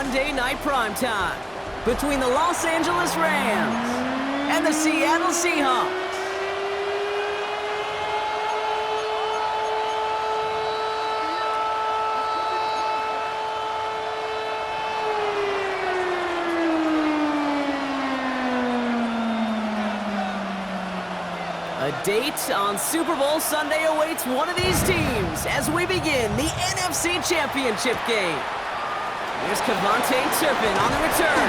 Monday night primetime between the Los Angeles Rams and the Seattle Seahawks. A date on Super Bowl Sunday awaits one of these teams as we begin the NFC Championship game. Here's Kevontae Turpin on the return.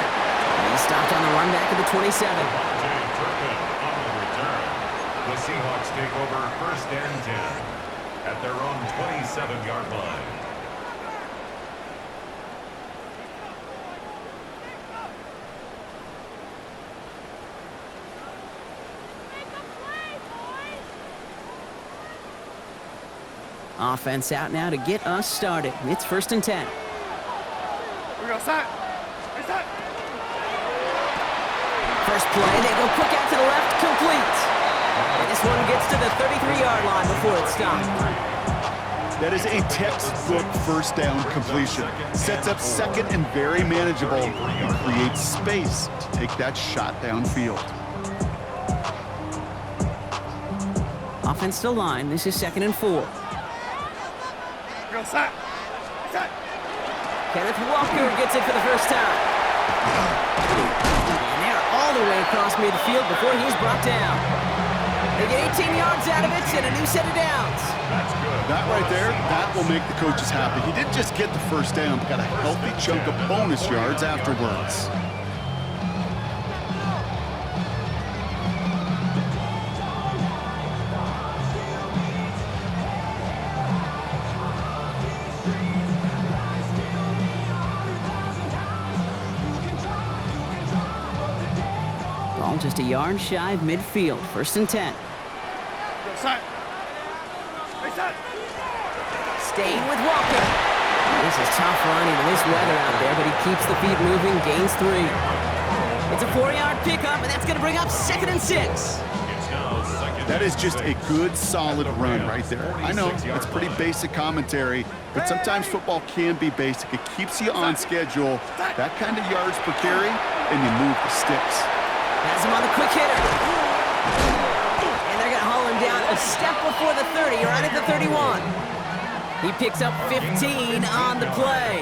He stopped on the run back at the 27. Turpin on the return. The Seahawks take over first and 10 at their own 27-yard line. Offense out now to get us started. It's first and 10. First play, they go quick out to the left, complete. And this one gets to the 33-yard line before it's stopped. That is a textbook first down completion. Sets up second and very manageable and creates space to take that shot downfield. Offense to line. This is 2nd and 4. Kenneth Walker gets it for the first time. And they're all the way across midfield before he's brought down. They get 18 yards out of it and a new set of downs. That right there, that will make the coaches happy. He didn't just get the first down, but got a healthy chunk of bonus yards afterwards. Ball just a yard shy of midfield. First and 10. Staying with Walker. This is tough running in this weather out there, but he keeps the feet moving, gains 3. It's a 4-yard pickup, and that's going to bring up 2nd and 6. That is just a good, solid run right there. I know, it's pretty basic commentary, but sometimes football can be basic. It keeps you on schedule, that kind of yards per carry, and you move the sticks. Has him on the quick hitter. And they're going to haul him down a step before the 30, right at the 31. He picks up 15 on the play.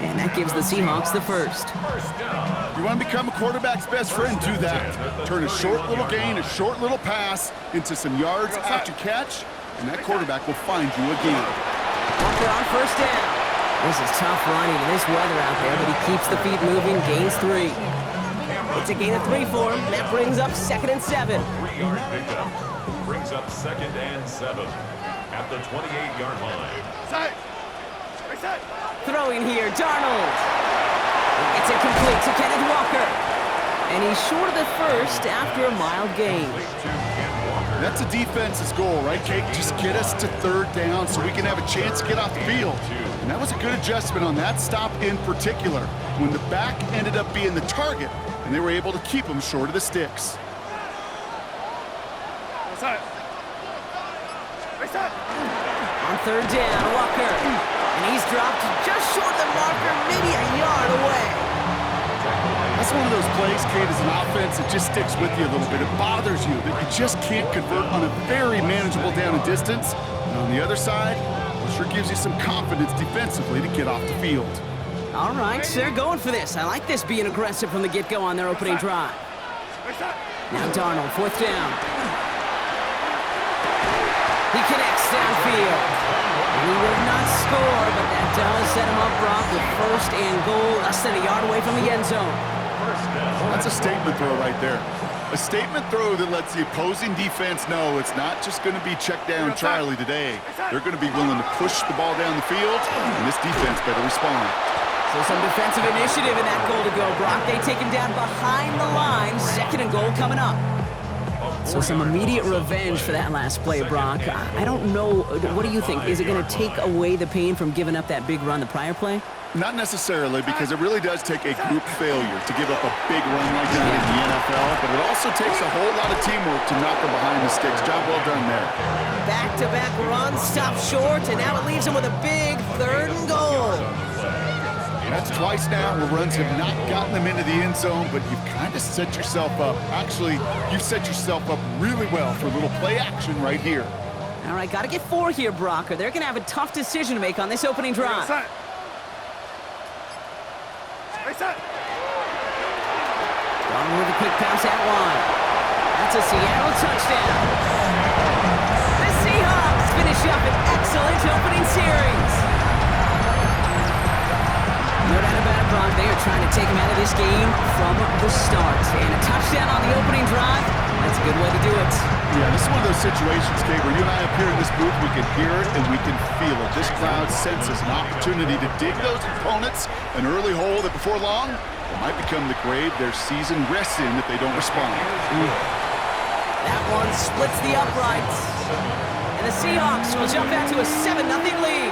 And that gives the Seahawks the first. You want to become a quarterback's best friend, do that. Turn a short little gain, a short little pass into some yards after catch, and that quarterback will find you again. Walker on first down. This is tough running in this weather out there, but he keeps the feet moving, gains 3. It's a gain of 3 for him. That brings up 2nd and 7. 3-yard pickup brings up 2nd and 7 at the 28-yard line. Throwing here, Darnold. It's incomplete to Kenneth Walker. And he's short of the first after a mild gain. That's a defense's goal, right, Kate? Just get us to 3rd down so we can have a chance to get off the field. And that was a good adjustment on that stop in particular, when the back ended up being the target, and they were able to keep him short of the sticks. On 3rd down, Walker. And he's dropped just short of the marker, maybe a yard away. That's one of those plays, Kate, as an offense that just sticks with you a little bit. It bothers you that you just can't convert on a very manageable down and distance. And on the other side, it sure gives you some confidence defensively to get off the field. All right, they're going for this. I like this being aggressive from the get-go on their opening drive. Now Darnold, 4th down. He connects downfield. And he will not score, but that does set him up, Brock, with 1st and goal, less than a yard away from the end zone. That's a statement throw right there. A statement throw that lets the opposing defense know it's not just going to be check down Charlie today. They're going to be willing to push the ball down the field, and this defense better respond. So some defensive initiative in that goal to go, Brock. They take him down behind the line. 2nd and goal coming up. So some immediate revenge for that last play, Brock. I don't know. What do you think? Is it going to take away the pain from giving up that big run the prior play? Not necessarily, because it really does take a group failure to give up a big run like that in the NFL, but it also takes a whole lot of teamwork to knock them behind the sticks. Job well done there. Back-to-back runs, stop short, and now it leaves him with a big 3rd and goal. That's twice now where runs have not gotten them into the end zone, but you've kind of set yourself up. Actually, you've set yourself up really well for a little play action right here. All right, got to get 4 here, Brock, or they're going to have a tough decision to make on this opening drive. Set. Set. Going with a quick pass out wide. That's a Seattle touchdown. The Seahawks finish up an excellent opening series. No doubt about it, Brock. They are trying to take him out of this game from the start. And a touchdown on the opening drive, that's a good way to do it. Yeah, this is one of those situations, Kate, where you and I up here in this booth, we can hear it and we can feel it. This crowd senses an opportunity to dig those opponents an early hole that before long it might become the grave their season rests in if they don't respond. That one splits the uprights. And the Seahawks will jump out to a 7-0 lead.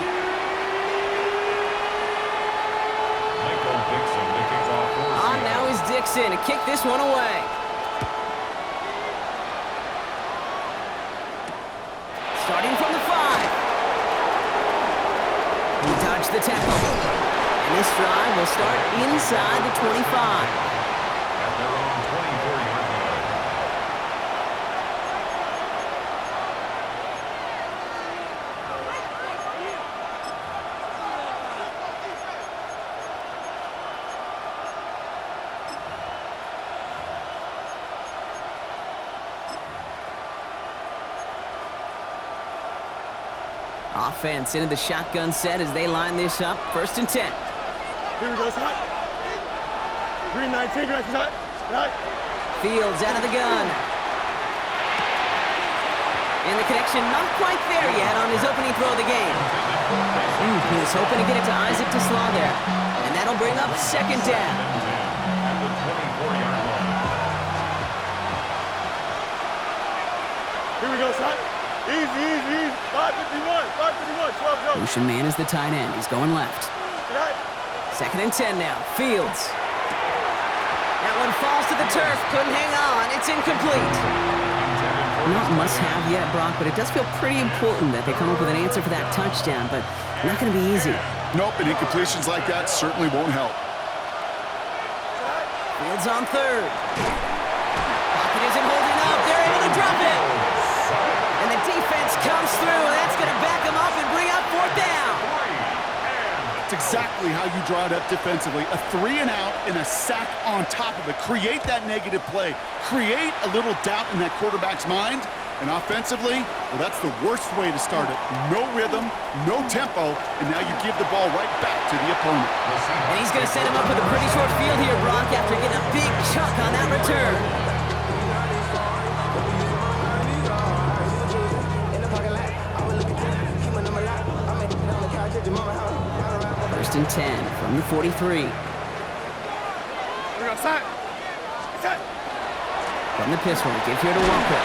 On now is Dixon to kick this one away. Starting from the 5. He dodged the tackle. And this drive will start inside the 25. At their own 24-yard line. Offense into the shotgun set as they line this up. 1st and 10. Here we go, Scott. Green 19, right, Scott. Right. Fields out of the gun. And the connection not quite there yet on his opening throw of the game. He was hoping to get it to Isaac to Slaw there. And that'll bring up 2nd down. At the 24-yard line. Here we go, Scott. Easy. 551, 12 go. Lucian Man is the tight end. He's going left. Right. 2nd and 10 now. Fields. That one falls to the turf. Couldn't hang on. It's incomplete. Not must-have yet, Brock, but it does feel pretty important that they come up with an answer for that touchdown, but not going to be easy. Nope, and incompletions like that certainly won't help. Fields on 3rd. Pocket isn't holding up. They're able to drop it. And the defense comes through. That's going to back them up and bring up 4th down. That's exactly how you draw it up defensively. A 3 and out and a sack on top of it. Create that negative play. Create a little doubt in that quarterback's mind. And offensively, well, that's the worst way to start it. No rhythm, no tempo, and now you give the ball right back to the opponent. And he's going to set him up with a pretty short field here, Brock, after getting a big chunk on that return. 1st and 10 from the 43. Here we go, set. From the pistol, give here to Walker.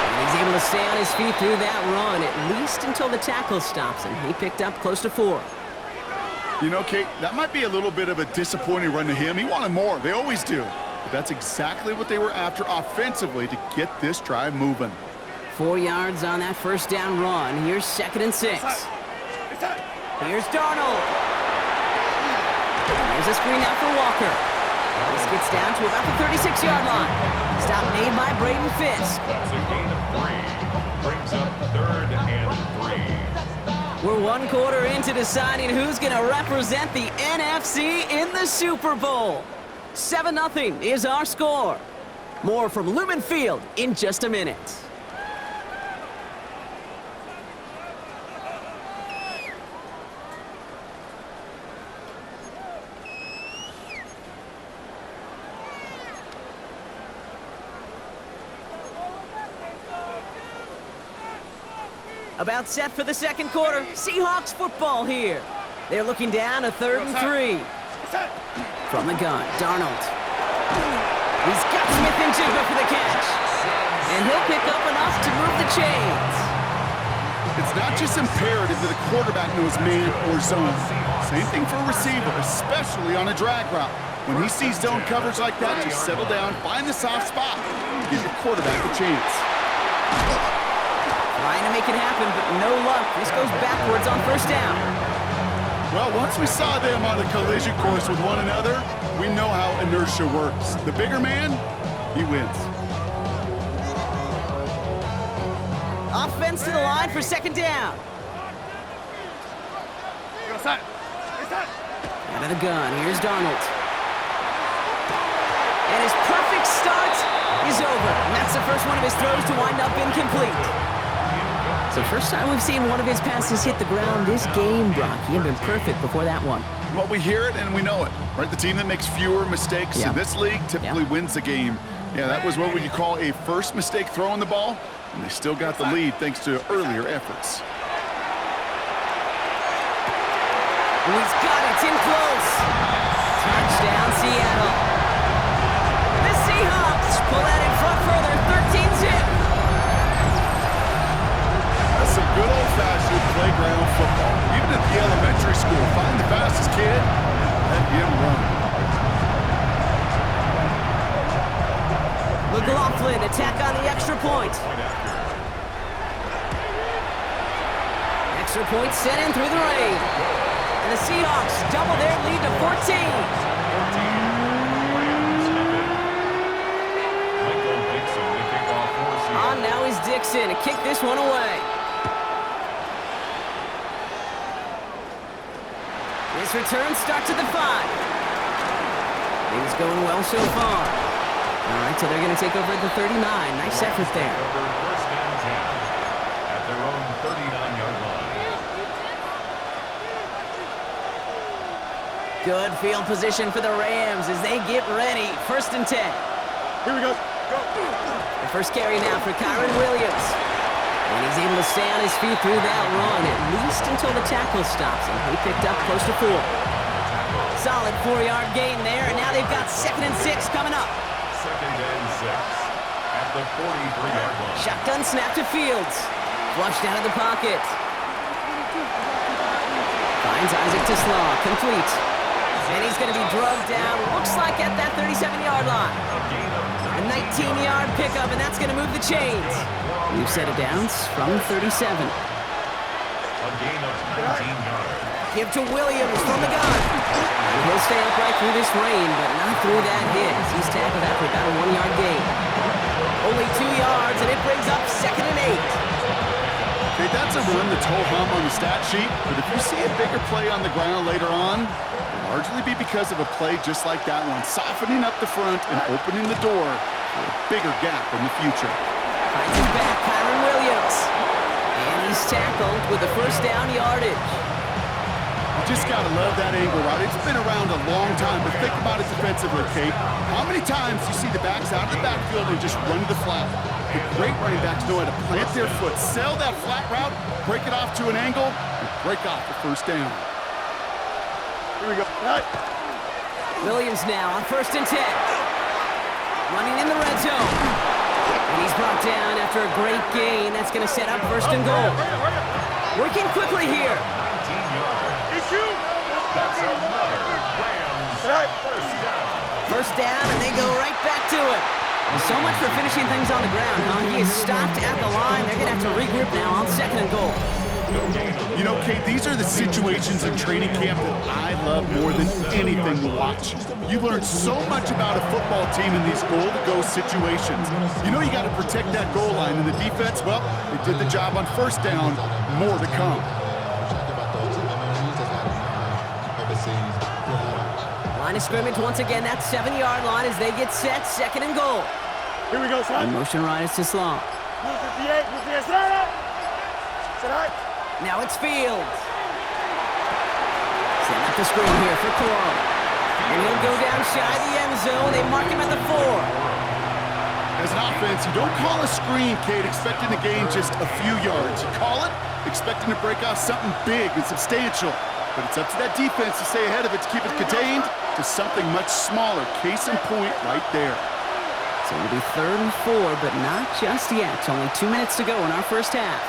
And he's able to stay on his feet through that run, at least until the tackle stops him. He picked up close to 4. You know, Kate, that might be a little bit of a disappointing run to him. He wanted more. They always do. But that's exactly what they were after offensively to get this drive moving. 4 yards on that 1st down run. Here's 2nd and 6. Here's Darnold. There's a screen out for Walker. This gets down to about the 36-yard line. Stop made by Braden Fisk. That's a gain of 3. Brings up 3rd and 3. We're 1 quarter into deciding who's going to represent the NFC in the Super Bowl. 7-0 is our score. More from Lumen Field in just a minute. About set for the 2nd quarter. Seahawks football here. They're looking down a 3rd and 3. From the gun, Darnold. He's got Smith and Jigba for the catch. And he'll pick up enough to move the chains. It's not just imperative that the quarterback knows man or zone. Same thing for a receiver, especially on a drag route. When he sees zone coverage like that, just settle down, find the soft spot, give your quarterback a chance. Trying to make it happen, but no luck. This goes backwards on 1st down. Well, once we saw them on a collision course with one another, we know how inertia works. The bigger man, he wins. Offense to the line for second down. Out of the gun, here's Donald. And his perfect start is over. And that's the first one of his throws to wind up incomplete. So first time we've seen one of his passes hit the ground this game, Brock. He had been perfect before that one. Well, we hear it and we know it, right? The team that makes fewer mistakes in this league typically wins the game. Yeah, that was what we could call a first mistake throwing the ball, and they still got the lead thanks to earlier efforts. Oh, he's got it. It's in close. Touchdown, Seattle. The Seahawks pull that in front further, 13-zip. That's some good old-fashioned playground football. Even at the elementary school, find the fastest kid, let him run. McLaughlin attack on the extra point. Extra point sent in through the rain. And the Seahawks double their lead to 14. On now is Dixon to kick this one away. This return starts at the 5. Things going well so far. All right, so they're going to take over at the 39. Nice effort there. First and 10 at their own 39-yard line. Good field position for the Rams as they get ready. First and 10. Here we go. Go. The first carry now for Kyron Williams. And he's able to stay on his feet through that run, at least until the tackle stops him. He picked up close to 4. Solid 4-yard gain there, and now they've got 2nd and 6 coming up. 2nd and 6 at the 43-yard line. Shotgun snap to Fields. Flushed out of the pocket. Finds Isaac to Slaw. Complete. And he's going to be drugged down, looks like at that 37-yard line. A 19-yard pickup, and that's going to move the chains. New set of downs from 37. A gain of 19 yards. Give to Williams from the gun. And he'll stay upright through this rain, but not through that hit. He's tackled after about a 1-yard gain. Only 2 yards, and it brings up 2nd and 8. Okay, that's a run that's ho-hum on the stat sheet, but if you see a bigger play on the ground later on, it'll largely be because of a play just like that one, softening up the front and opening the door for a bigger gap in the future. Finds his back, Kyron Williams. And he's tackled with the first down yardage. You just got to love that angle, right? It's been around a long time, but think about it defensively, Kate. How many times you see the backs out of the backfield and just run to the flat? The great running backs know how to plant their foot, sell that flat route, break it off to an angle, and break off the first down. Here we go. Right. Williams now on 1st and 10. Running in the red zone. And he's brought down after a great gain. That's going to set up 1st and goal. Working quickly here. 19 yards. Issue. That's another Rams first down. First down, and they go right back to it. And so much for finishing things on the ground, huh? He is stopped at the line. They're going to have to regroup now on 2nd and goal. You know, Kate, these are the situations in training camp that I love more than anything to watch. You learn so much about a football team in these goal-to-go situations. You know you got to protect that goal line, and the defense, well, they did the job on 1st down. More to come. Line of scrimmage once again, that 7-yard line as they get set, 2nd and goal. Here we go, son. And motion right is to Slaw. 58, 58, sit down. Sit down. Now it's Fields. Setting up the screen here for Corral. And he'll go down shy of the end zone. They mark him at the 4. As an offense, you don't call a screen, Kate, expecting to gain just a few yards. You call it expecting to break off something big and substantial. But it's up to that defense to stay ahead of it, to keep it contained to something much smaller. Case in point right there. So it'll be 3rd and 4, but not just yet. Only 2 minutes to go in our first half.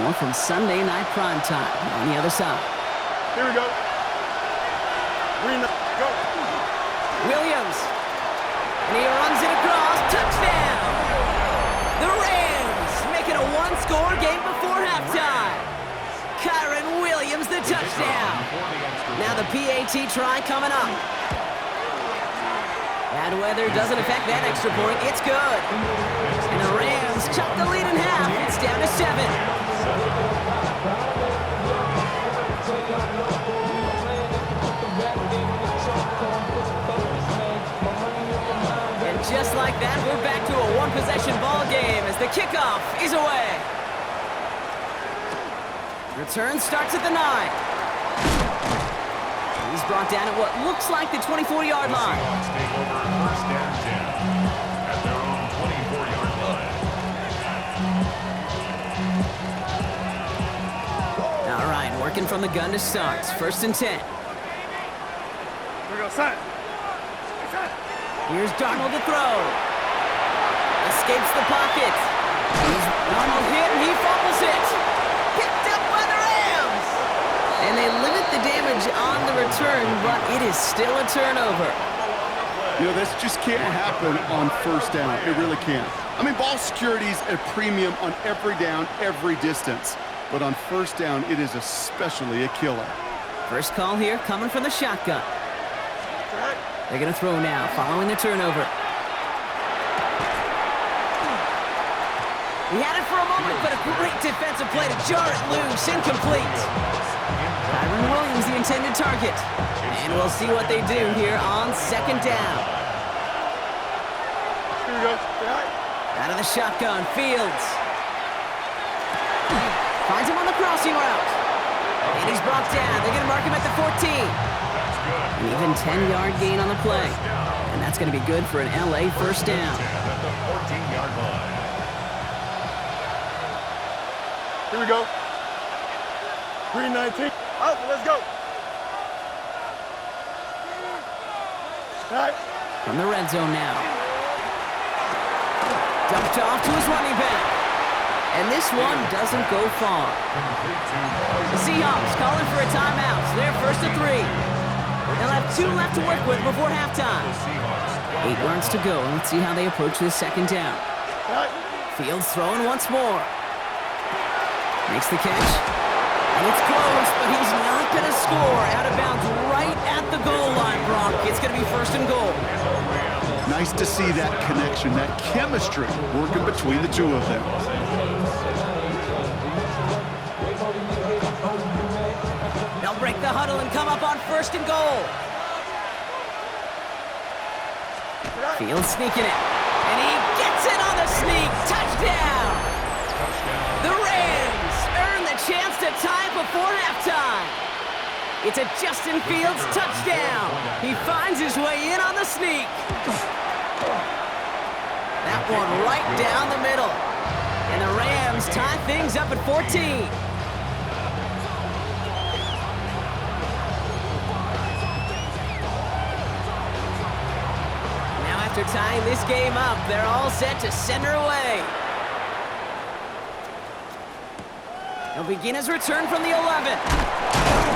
More from Sunday night primetime on the other side. Here we go. Green, go. Williams. And he runs it across. Touchdown! The Rams make it a 1-score game before halftime. Kyron Williams, the touchdown. Now the PAT try coming up. Bad weather doesn't affect that extra point. It's good. And the Rams chop the lead in half. It's down to 7. And just like that, we're back to a one-possession ball game as the kickoff is away. Return starts at the 9. He's brought down at what looks like the 24-yard line. Seahawks take over first and 10 at their own 24-yard line. All right, working from the gun to start. First and 10. Here we go, set. Here's Darnold to throw. Escapes the pocket. Darnold hit and he fumbles it. Picked up by the Rams. And they limit the damage on the return, but it is still a turnover. You know, this just can't happen on first down. It really can't. I mean, ball security's a premium on every down, every distance. But on first down, it is especially a killer. First call here coming from the shotgun. They're going to throw now, following the turnover. He had it for a moment, but a great defensive play to jar it loose. Incomplete. Kyron Williams, the intended target. And we'll see what they do here on second down. Here we go. Out of the shotgun, Fields. Finds him on the crossing route. And he's brought down. They're going to mark him at the 14. An even 10-yard gain on the play. And that's going to be good for an LA first down. At the 14-yard line. Here we go. 3-19. Out, let's go. All right. From the red zone now. Dumped off to his running back. And this one doesn't go far. The Seahawks calling for a timeout. So they're first to 3. They'll have 2 left to work with before halftime. 8 yards to go, and let's see how they approach this second down. Fields throwing once more. Makes the catch. And it's close, but he's not going to score. Out of bounds right at the goal line, Brock. It's going to be first and goal. Nice to see that connection, that chemistry working between the two of them. They'll break the huddle and come up on first and goal. Fields sneaking it. And he gets it on the sneak. Touchdown! The Rams earn the chance to tie before halftime. It's a Justin Fields touchdown. He finds his way in on the sneak. That one right down the middle. And the Rams tie things up at 14. After tying this game up, they're all set to send her away. He'll begin his return from the 11.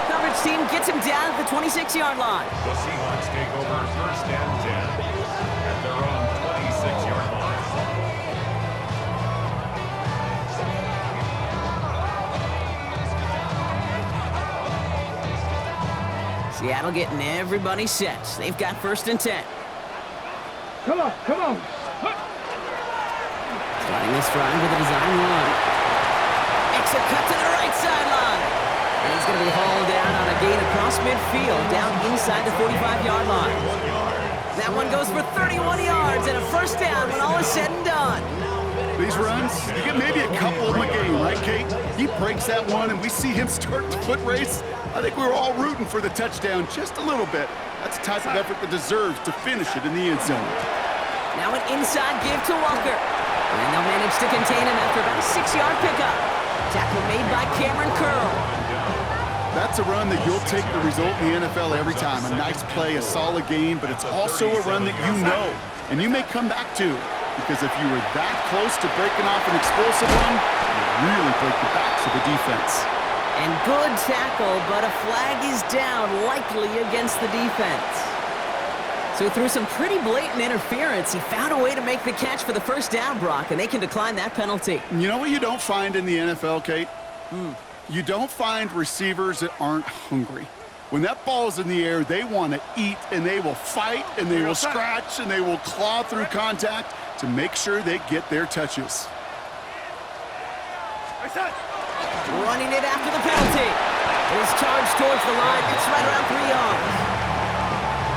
Coverage team gets him down at the 26-yard line. The Seahawks take over first and 10 at their own 26-yard line. Seattle getting everybody set. They've got first and 10. Come on, come on. Starting this drive with a design run. Makes a cut to the right sideline. And he's going to be hauled down on a gain across midfield, down inside the 45-yard line. That one goes for 31 yards and a first down when all is said and done. These runs, you get maybe a couple of them a game, right, Kate? He breaks that one, and we see him start the foot race. I think we were all rooting for the touchdown just a little bit. That's the type of effort that deserves to finish it in the end zone. Now an inside give to Walker. And they'll manage to contain him after about a 6-yard pickup. Tackle made by Cameron Curl. That's a run that you'll take the result in the NFL every time. A nice play, a solid game, but it's also a run that you know, and you may come back to. Because if you were that close to breaking off an explosive one, you really break the backs of the defense. And good tackle, but a flag is down, likely against the defense. So through some pretty blatant interference, he found a way to make the catch for the first down, Brock, and they can decline that penalty. You know what you don't find in the NFL, Kate? You don't find receivers that aren't hungry. When that ball's in the air, they want to eat, and they will fight, and they will scratch, and they will claw through contact to make sure they get their touches. Running it after the penalty. It is charged towards the line. It's right around 3 yards.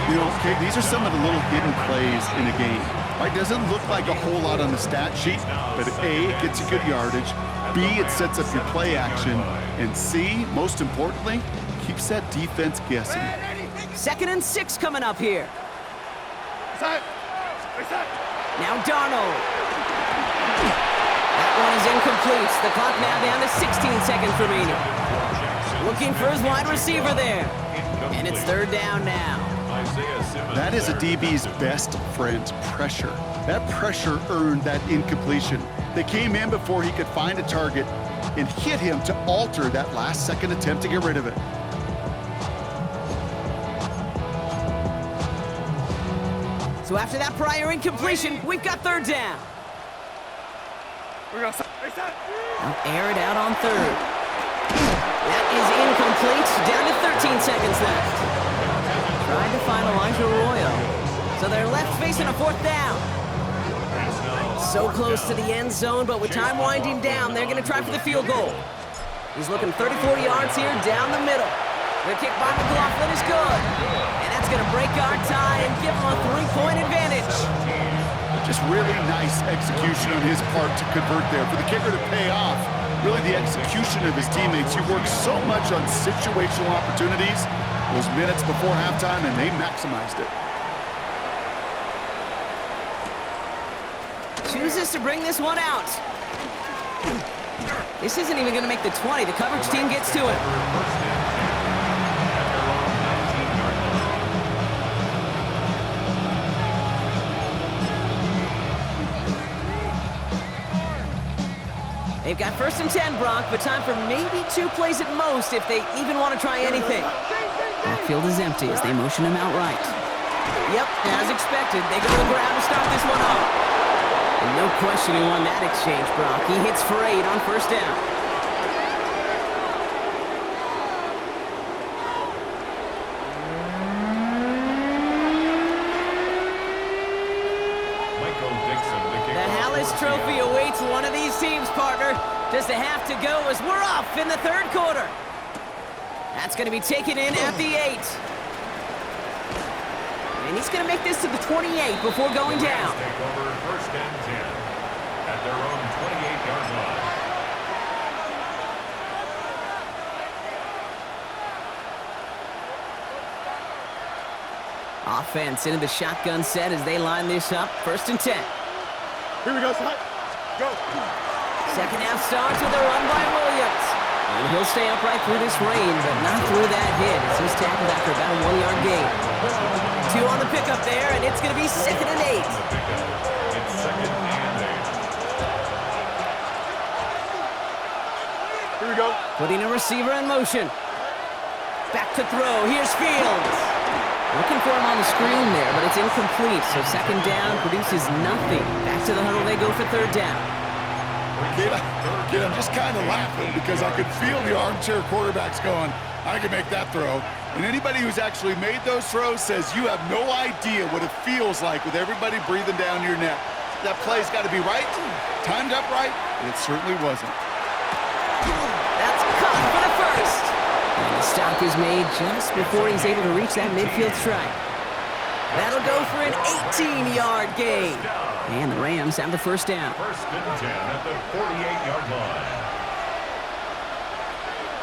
You know, Kate, these are some of the little hidden plays in a game. Right? Doesn't look like a whole lot on the stat sheet, but A, it gets you good yardage. B, it sets up your play action. And C, most importantly, keeps that defense guessing. 2nd and 6 coming up here. Now Darnold. That one is incomplete. The clock now down to 16 seconds remaining. Looking for his wide receiver there. And it's 3rd down now. That is a DB's best friend, pressure. That pressure earned that incompletion. They came in before he could find a target and hit him to alter that last-second attempt to get rid of it. So after that prior incompletion, we've got 3rd down. Now air it out on 3rd. That is incomplete. Down to 13 seconds left. Trying to finalize Arroyo. So they're left facing a 4th down. So close to the end zone, but with time winding down, they're going to try for the field goal. He's looking 34 yards here down the middle. The kick by McLaughlin is good. And that's going to break our tie and give him a 3-point advantage. Just really nice execution on his part to convert there. For the kicker to pay off, really the execution of his teammates. He works so much on situational opportunities, those minutes before halftime, and they maximized it. Chooses to bring this one out. This isn't even going to make the 20. The coverage team gets to it. They've got 1st and 10, Brock, but time for maybe 2 plays at most if they even want to try anything. Backfield is empty as they motion him out right. Yep, as expected, they go to the ground to start this one off. And no question he won that exchange, Brock. He hits for 8 on 1st down. The Hallis Trophy awaits one of these teams, partner. Just a half to go as we're off in the 3rd quarter. That's going to be taken in at the 8. And he's going to make this to the 28 before going down. Take over 1st and 10 at their own 28-yard line. Offense into the shotgun set as they line this up. 1st and 10. Here we go, son. Go. 2nd half starts with a run by Williams. And he'll stay upright through this rain, but not through that hit as he's tackled after about a 1-yard gain. 2 on the pickup there, and it's going to be 2nd and 8. It's 2nd and 8. Here we go. Putting a receiver in motion. Back to throw. Here's Fields. Looking for him on the screen there, but it's incomplete. So 2nd down produces nothing. Back to the huddle they go for 3rd down. Kid, I'm just kind of laughing because I could feel the armchair quarterbacks going, I can make that throw. And anybody who's actually made those throws says you have no idea what it feels like with everybody breathing down your neck. That play's got to be right, timed up right, and it certainly wasn't. That's caught for the 1st. And the stop is made just before he's able to reach that midfield strike. That'll go for an 18-yard gain. And the Rams have the 1st down. 1st and 10 at the 48-yard line.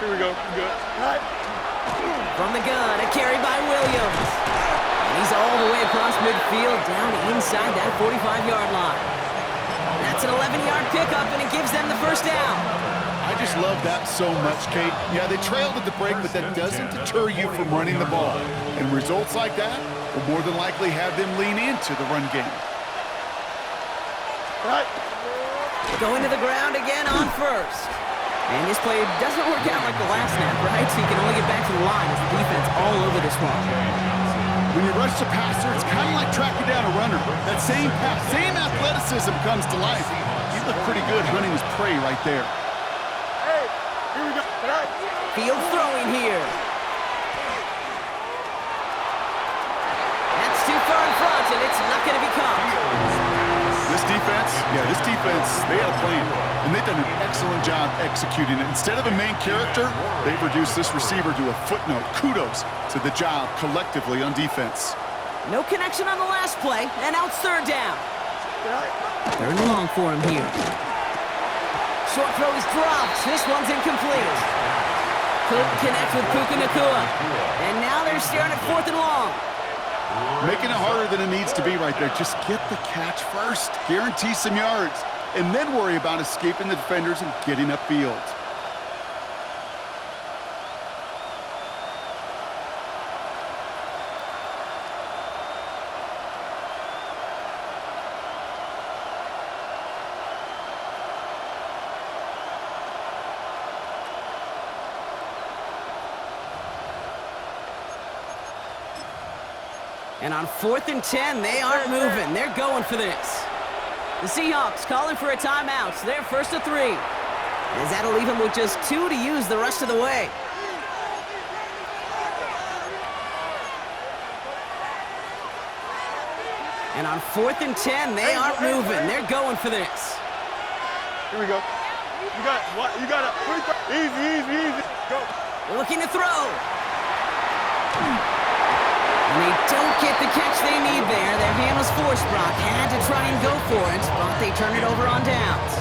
Here we go. Good. Right. From the gun, a carry by Williams. And he's all the way across midfield, down inside that 45-yard line. That's an 11-yard pickup, and it gives them the 1st down. I just love that so much, Kate. Yeah, they trailed at the break, but that doesn't deter you from running the ball. And results like that will more than likely have them lean into the run game. Right. Going to the ground again on 1st. And this play doesn't work out like the last snap, right? So you can only get back to the line as the defense all over this one. When you rush the passer, it's kind of like tracking down a runner. That same pass, same athleticism comes to life. He looked pretty good hunting his prey right there. Hey, here we go. Right. Field throwing here. That's too far in front, and it's not going to be caught. This defense, they had a plan, and they've done an excellent job executing it. Instead of a main character, they've reduced this receiver to a footnote. Kudos to the job collectively on defense. No connection on the last play, and now it's third down. Third and long for him here. Short throw is dropped. This one's incomplete. Couldn't connect with Puka Nacua. And now they're staring at fourth and long. Making it harder than it needs to be right there. Just get the catch first. Guarantee some yards. And then worry about escaping the defenders and getting upfield. And on 4th and 10, they aren't moving. They're going for this. The Seahawks calling for a timeout. They're first to 3. As that'll leave them with just 2 to use the rest of the way. And on 4th and 10, they aren't moving. They're going for this. Here we go. You got what? You got it. Easy. Go. Looking to throw. And they don't get the catch they need there. Their hand was forced, Brock. Had to try and go for it, but they turn it over on downs.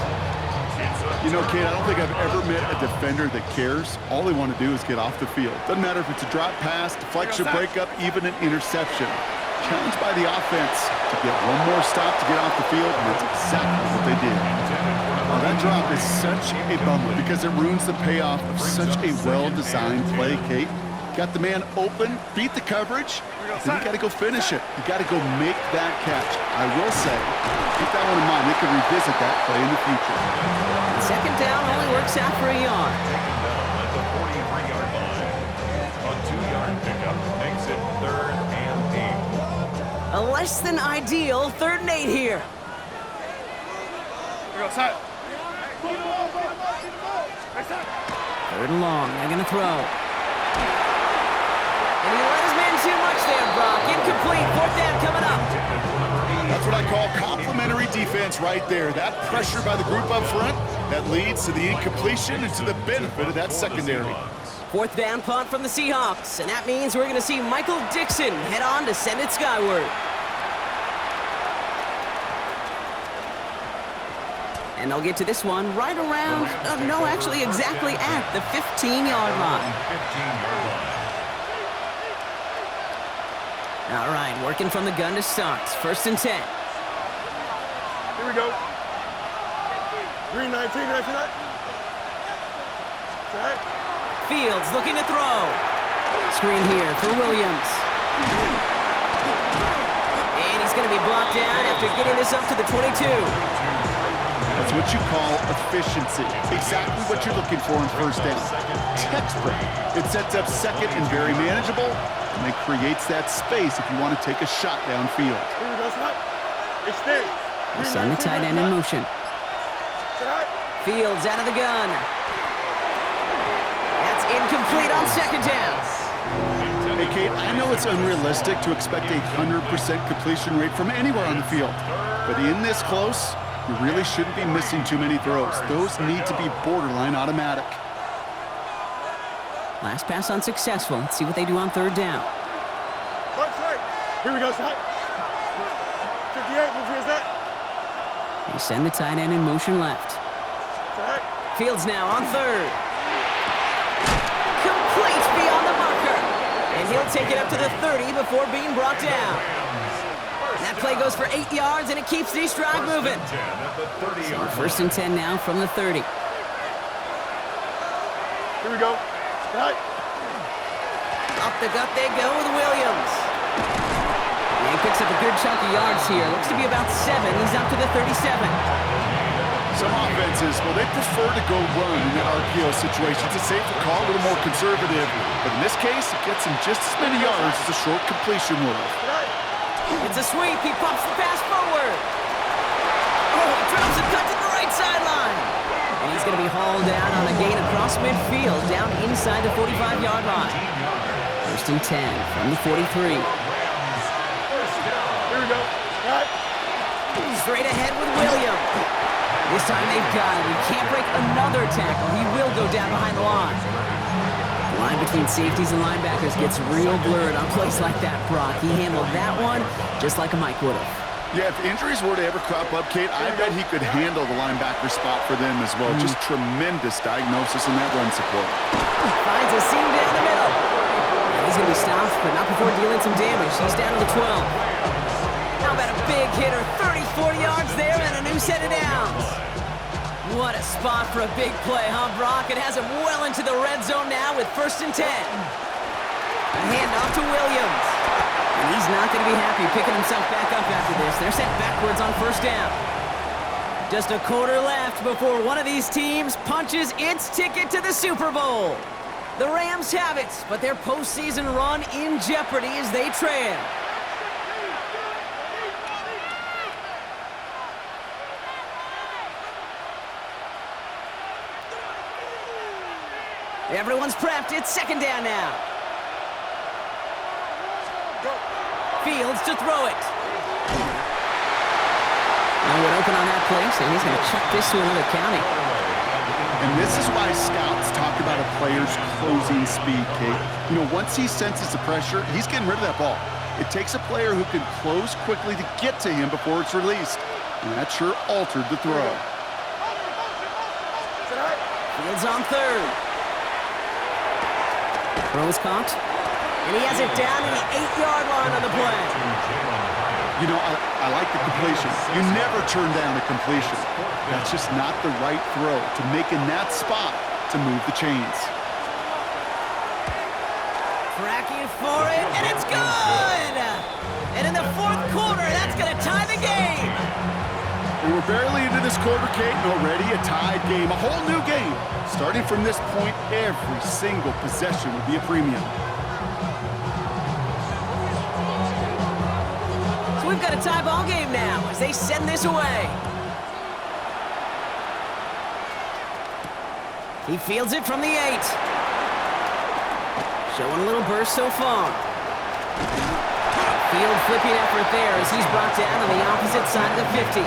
You know, Kate, I don't think I've ever met a defender that cares. All they want to do is get off the field. Doesn't matter if it's a drop pass, deflection, breakup, even an interception. Challenged by the offense to get one more stop to get off the field, and that's exactly what they did. Well, that drop is such a bummer because it ruins the payoff of such a well-designed play, Kate. Got the man open, beat the coverage, then you got to go finish it. You got to go make that catch. I will say, keep that one in mind. They can revisit that play in the future. Second down only works out for a yard. Taken down at the 43-yard line. A 2-yard pickup makes it 3rd and 8. A less than ideal 3rd and 8 here. Here we go, side. 3rd and long. They're going to throw. And he let his man too much there, Brock. Incomplete. 4th down coming up. That's what I call complimentary defense right there. That pressure by the group up front, that leads to the incompletion and to the benefit of that secondary. 4th down punt from the Seahawks. And that means we're going to see Michael Dixon head on to send it skyward. And they'll get to this one right around, no, actually exactly at the 15-yard line. 15-yard line. All right, working from the gun to start. 1st and 10. Here we go. 319, can I see that? Right. Fields looking to throw. Screen here for Williams. And he's going to be blocked down after getting this up to the 22. That's what you call efficiency. Exactly what you're looking for in 1st down. Textbook. It sets up 2nd and very manageable, and it creates that space if you want to take a shot downfield. Here we go, slide. Extend. They send the tight end in motion. Fields out of the gun. That's incomplete on 2nd down. Hey, Kate, I know it's unrealistic to expect a 100% completion rate from anywhere on the field, but in this close, you really shouldn't be missing too many throws. Those need to be borderline automatic. Last pass unsuccessful. Let's see what they do on 3rd down. Here we go, slide. 58, which is that? They send the tight end in motion left. Fields now on 3rd. Complete beyond the marker. And he'll take it up to the 30 before being brought down. And that play goes for 8 yards, and it keeps this drive moving. So 1st and 10 now from the 30. Here we go. Right. Up the gut they go with Williams. And he picks up a good chunk of yards here. Looks to be about 7. He's up to the 37. Some offenses, well, they prefer to go run in that RPO situation. It's a safer call, a little more conservative. But in this case, it gets him just as many yards as a short completion move. It's a sweep. He pumps the pass forward. Oh, he drops it cut to the right right sideline. And he's going to be hauled down on a gain across midfield, down inside the 45-yard line. First and 10 from the 43. Here we go. Right. Straight ahead with William. This time they've got him. He can't break another tackle. He will go down behind the line. The line between safeties and linebackers gets real blurred on plays like that, Brock. He handled that one just like a Mike would have. Yeah, if injuries were to ever crop up, Kate, I bet he could handle the linebacker spot for them as well. Just tremendous diagnosis in that run support. Finds a seam down the middle. And he's going to be stopped, but not before dealing some damage. He's down to the 12. How about a big hitter? 30, 40 yards there and a new set of downs. What a spot for a big play, huh, Brock? It has him well into the red zone now with first and 10. A handoff to Williams. And he's not going to be happy picking himself back up after this. They're sent backwards on first down. Just a quarter left before one of these teams punches its ticket to the Super Bowl. The Rams have it, but their postseason run in jeopardy as they trail. Everyone's prepped. It's second down now. Fields to throw it. No one open on that play, so he's going to chuck this to another county. And this is why scouts talk about a player's closing speed, Kate. You know, once he senses the pressure, he's getting rid of that ball. It takes a player who can close quickly to get to him before it's released. And that sure altered the throw. Fields on third. Throw is caught. And he has it down to the 8-yard line on the play. You know, I like the completion. You never turn down a completion. That's just not the right throw to make in that spot to move the chains. Tracking for it, and it's good! And in the fourth quarter, that's going to tie the game. And we're barely into this quarter, Kate, and already a tied game, a whole new game. Starting from this point, every single possession will be a premium. So we've got a tie ball game now as they send this away. He fields it from the 8. Showing a little burst so far. Field flipping effort there as he's brought down on the opposite side of the 50.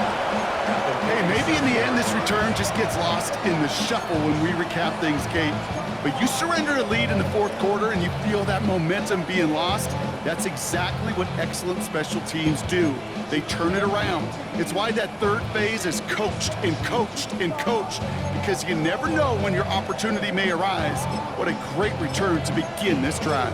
Hey, maybe in the end this return just gets lost in the shuffle when we recap things, Kate. But you surrender a lead in the fourth quarter and you feel that momentum being lost. That's exactly what excellent special teams do. They turn it around. It's why that third phase is coached and coached and coached, because you never know when your opportunity may arise. What a great return to begin this drive.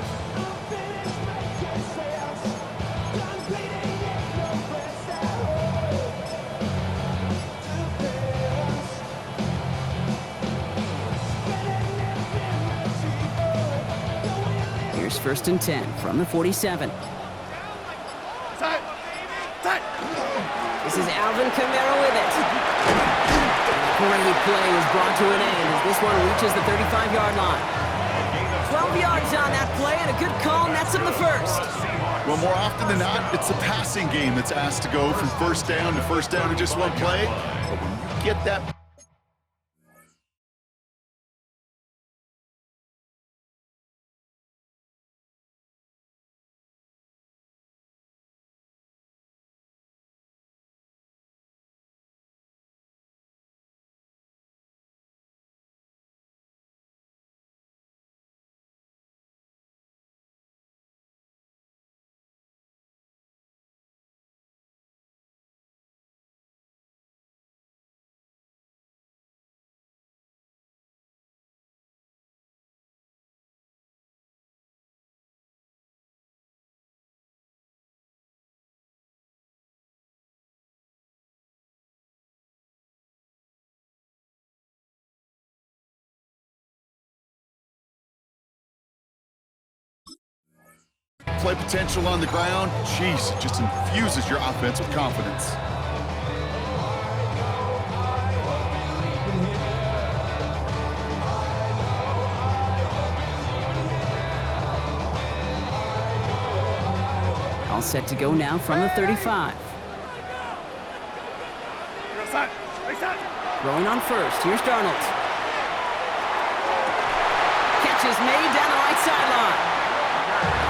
Here's first and 10 from the 47. This is Alvin Kamara with it. Great play is brought to an end as this one reaches the 35-yard line. 12 yards on that play and a good call nets him the first. Well, more often than not, it's the passing game that's asked to go from first down in just one play. But when you get that... Play potential on the ground, jeez, it just infuses your offense with confidence. All set to go now from the 35. Throwing on first. Here's Darnold. Catch is made down the right sideline.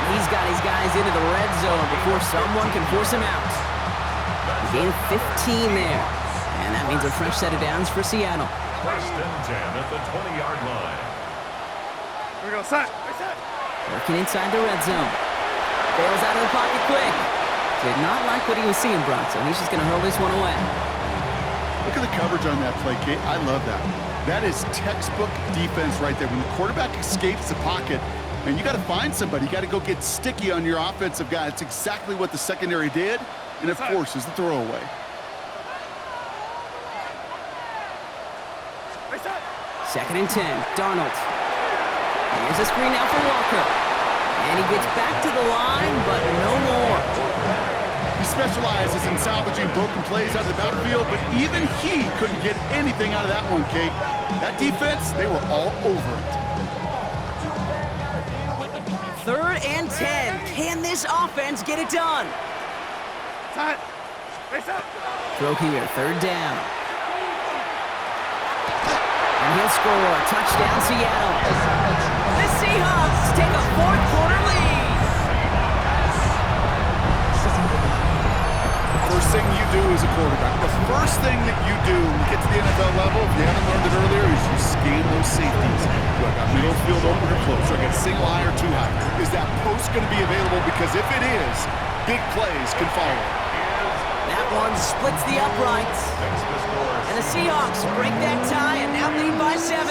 He's got his guys into the red zone before someone can force him out. A gain of 15 there. And that means a fresh set of downs for Seattle. First and 10 at the 20-yard line. Here we go, set. Working inside the red zone. Bails out of the pocket quick. Did not like what he was seeing, Brock, so he's just going to hurl this one away. Look at the coverage on that play, Kate. I love that. That is textbook defense right there. When the quarterback escapes the pocket, and you got to find somebody. You got to go get sticky on your offensive guy. It's exactly what the secondary did, and it forces the throwaway. Second and 10, Darnold. Here's a screen now for Walker. And he gets back to the line, but no more. He specializes in salvaging broken plays out of the backfield, but even he couldn't get anything out of that one, Kate. That defense, they were all over it. Third and 10. Can this offense get it done? Throw here, third down. And he'll score. Touchdown, Seattle. The Seahawks take a fourth-quarter lead. First thing you do as a quarterback, the first thing that you do when you get to the NFL level, if you haven't learned it earlier, is you scan those safeties. Do I got middle field open or close? Do I got single high or two high? Is that post going to be available? Because if it is, big plays can follow. That one splits the uprights. And the Seahawks break that tie and now lead by 7.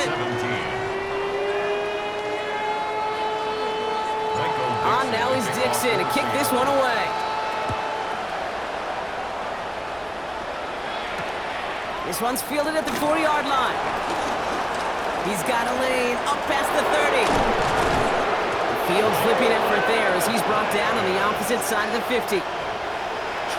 On now is Dixon to kick this one away. This one's fielded at the 4-yard line. He's got a lane up past the 30. Field flipping effort there as he's brought down on the opposite side of the 50.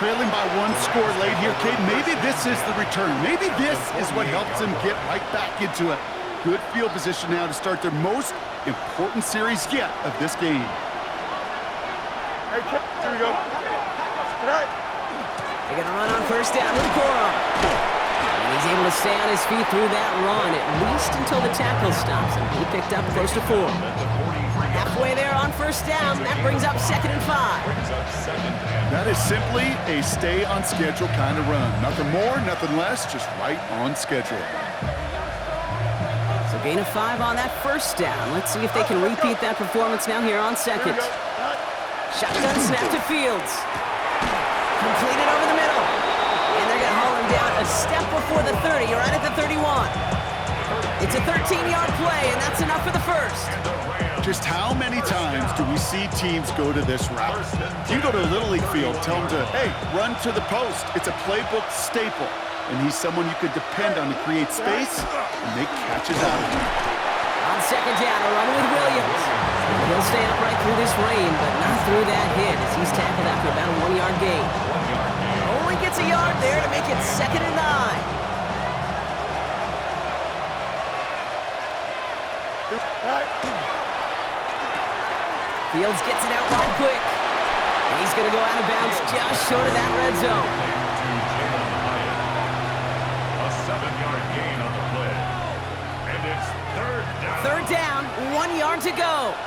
Trailing by one score late here, Kate. Maybe this is the return. Maybe this is what helps them get right back into it. Good field position now to start their most important series yet of this game. Hey, here we go. They're going to run on first down with Corum. And he's able to stay on his feet through that run, at least until the tackle stops him. He picked up close to 4. Halfway there on first down. That brings up 2nd and 5. That is simply a stay on schedule kind of run. Nothing more, nothing less, just right on schedule. So gain of 5 on that first down. Let's see if they can repeat that performance now here on second. Shotgun snap to Fields. Completed over the middle. And they're going to haul him down a step before the 30, right at the 31. It's a 13-yard play, and that's enough for the first. Just how many times do we see teams go to this route? You go to a Little League field, tell them to, hey, run to the post. It's a playbook staple. And he's someone you could depend on to create space and make catches out of him. On second down, a run with Williams. He'll stay upright through this rain, but not through that hit as he's tackled after about a 1-yard gain. Only gets a yard there to make it 2nd and 9. Fields gets it out wide quick. And he's going to go out of bounds just short of that red zone. A 7-yard gain on the play. And it's third down. Third down, 1 yard to go.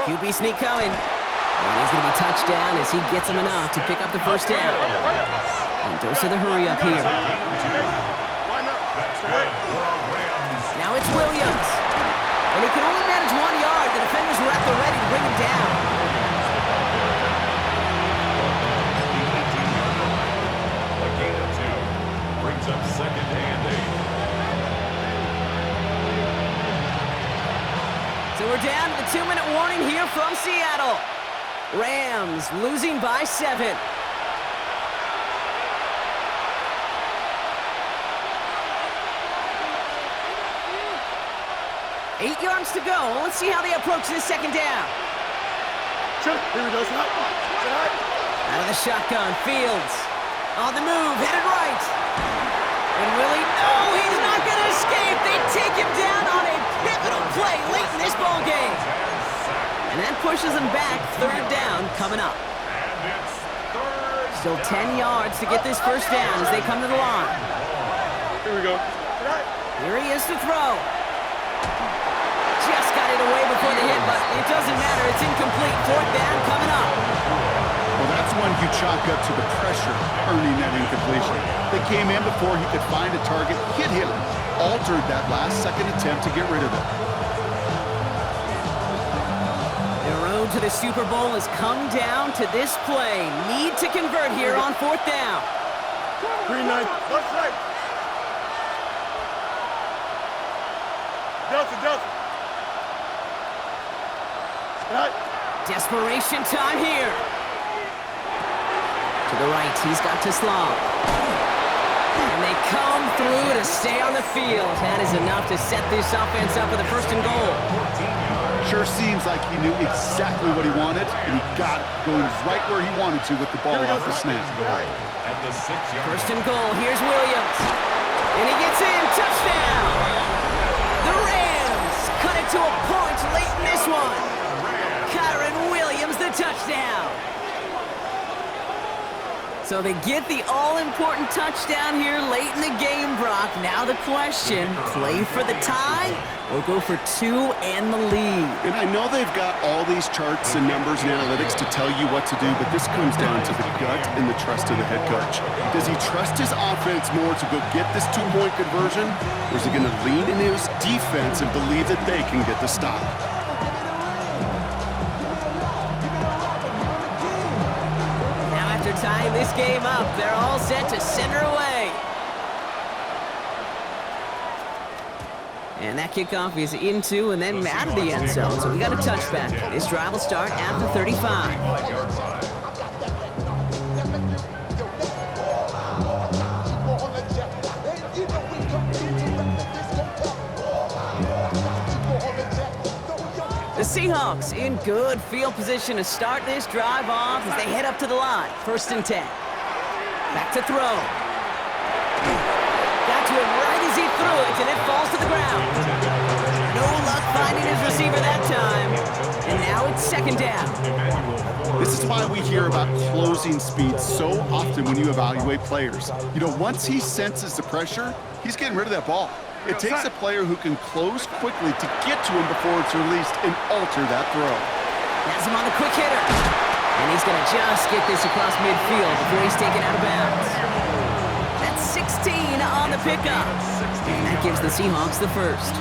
QB sneak coming. And he's going to be touched down as he gets him enough to pick up the first down. And dose of the hurry up here. Now it's Williams. And he can only manage 1 yard. The defenders were at the ready to bring him down. A gain of 2 brings up 2nd and 8. So we're down to the 2-minute warning here from Seattle. Rams losing by 7. 8 yards to go. Let's see how they approach this second down. Here we go. Out of the shotgun, Fields. On the move, headed right. And really, no, he's not going to escape. They take him down on a pivotal play late in this ball game. And that pushes them back. Third down coming up. And it's 3rd Still 10 yards to get this first down as they come to the line. Here we go. Here he is to throw. Just got it away before the hit, but it doesn't matter. It's incomplete. Fourth down coming up. Well, that's one you chalk up to the pressure earning that incompletion. They came in before he could find a target, hit him, altered that last-second attempt to get rid of it. The road to the Super Bowl has come down to this play. Need to convert here on fourth down. Green line. Left side. Delta. Right. Desperation time here. To the right, he's got to Slom. And they come through to stay on the field. That is enough to set this offense up with a first and goal. Sure seems like he knew exactly what he wanted, and he got it going right where he wanted to with the ball off the snap. At the 6-yard First and goal, here's Williams. And he gets in, touchdown! The Rams cut it to a point late in this one. Kyron Williams, the touchdown. So they get the all-important touchdown here late in the game, Brock. Now the question, play for the tie or go for two and the lead? And I know they've got all these charts and numbers and analytics to tell you what to do, but this comes down to the gut and the trust of the head coach. Does he trust his offense more to go get this two-point conversion, or is he going to lean into his defense and believe that they can get the stop? Tying this game up, they're all set to center away. And that kickoff is into and then out of the end zone, so we got a touchback. This drive will start at the 35. The Seahawks in good field position to start this drive off as they head up to the line. First and 10. Back to throw. Got to him right as he threw it, and it falls to the ground. No luck finding his receiver that time. And now it's second down. This is why we hear about closing speed so often when you evaluate players. You know, once he senses the pressure, he's getting rid of that ball. It takes a player who can close quickly to get to him before it's released and alter that throw. Has him on the quick hitter. And he's going to just get this across midfield before he's taken out of bounds. That's 16 on the pickup. And that gives the Seahawks the first.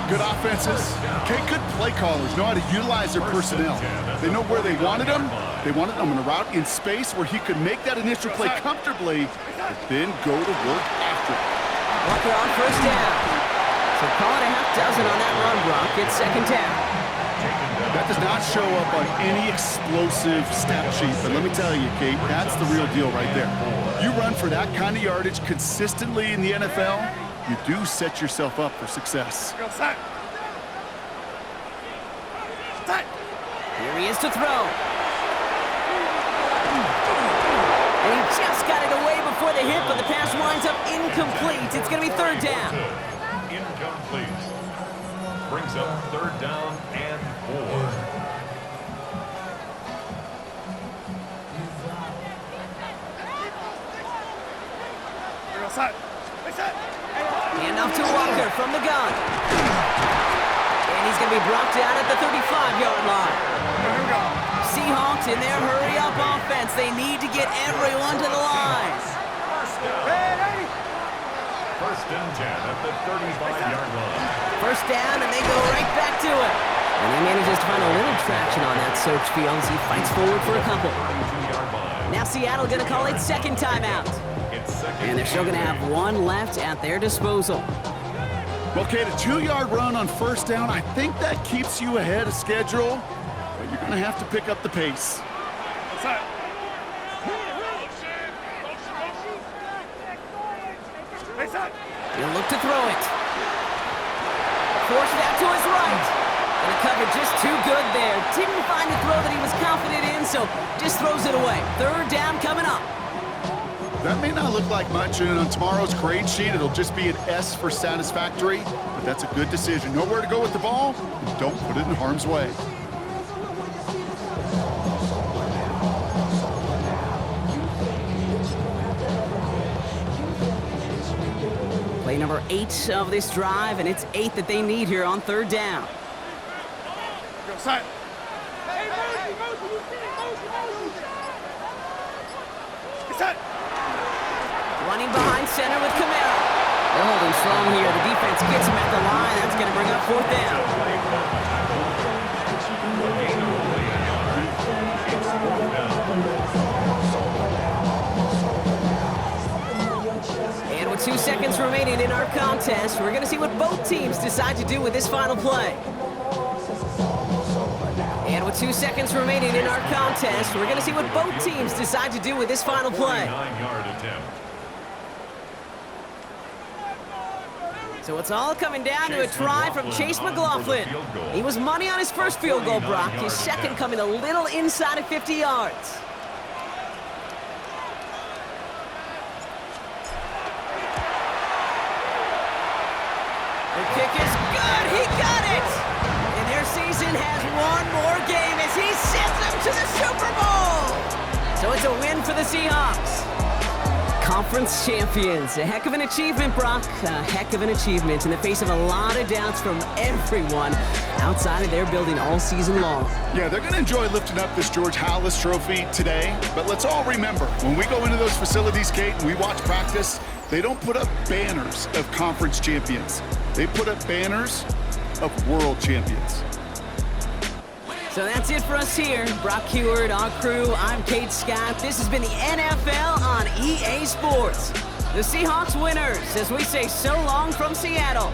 Good offenses. Okay, good play callers know how to utilize their personnel. They know where they wanted him. They wanted him on a route in space where he could make that initial play comfortably, but then go to work after it. Walker on first down. So call it a half dozen on that run, Brock. It's second down. That does not show up on any explosive stat sheet, but let me tell you, Kate, that's the real deal right there. You run for that kind of yardage consistently in the NFL, you do set yourself up for success. Here he is to throw. And he just got it away before the hit, but the pass winds up incomplete. It's going to be third down. Incomplete. Brings up third down and 4. And off to Walker from the gun. And he's going to be brought down at the 35-yard line. Seahawks in their hurry-up offense. They need to get everyone to the line. First and 10 at the 35-yard line. First down, and they go right back to it. And he manages to find a little traction on that search field as he fights forward for a couple. Now Seattle going to call it second timeout. And they're still going to have one left at their disposal. Okay, the 2-yard run on first down, I think that keeps you ahead of schedule, but you're going to have to pick up the pace. He'll look to throw it. Force it out to his right. And the cover just too good there. Didn't find the throw that he was confident in, so just throws it away. Third down coming up. That may not look like much, and on tomorrow's grade sheet, it'll just be an S for satisfactory, but that's a good decision. Know where to go with the ball, and don't put it in harm's way. Play number 8 of this drive, and it's 8 that they need here on third down. Go, side. Running behind center with Camaro. They're holding strong here. The defense gets him at the line. That's going to bring up fourth down. And with 2 seconds remaining in our contest, we're going to see what both teams decide to do with this final play. And with 2 seconds remaining in our contest, we're going to see what both teams decide to do with this final play. 49-yard attempt. So it's all coming down to a try from Chase McLaughlin. He was money on his first field goal, Brock. His second coming a little inside of 50 yards. The kick is good. He got it. And their season has one more game as he sends them to the Super Bowl. So it's a win for the Seahawks. Conference champions. A heck of an achievement, Brock. A heck of an achievement in the face of a lot of doubts from everyone outside of their building all season long. Yeah, they're going to enjoy lifting up this George Halas trophy today. But let's all remember, when we go into those facilities, Kate, and we watch practice, they don't put up banners of conference champions. They put up banners of world champions. So that's it for us here. Brock Heward, our crew, I'm Kate Scott. This has been the NFL on EA Sports. The Seahawks winners as we say so long from Seattle.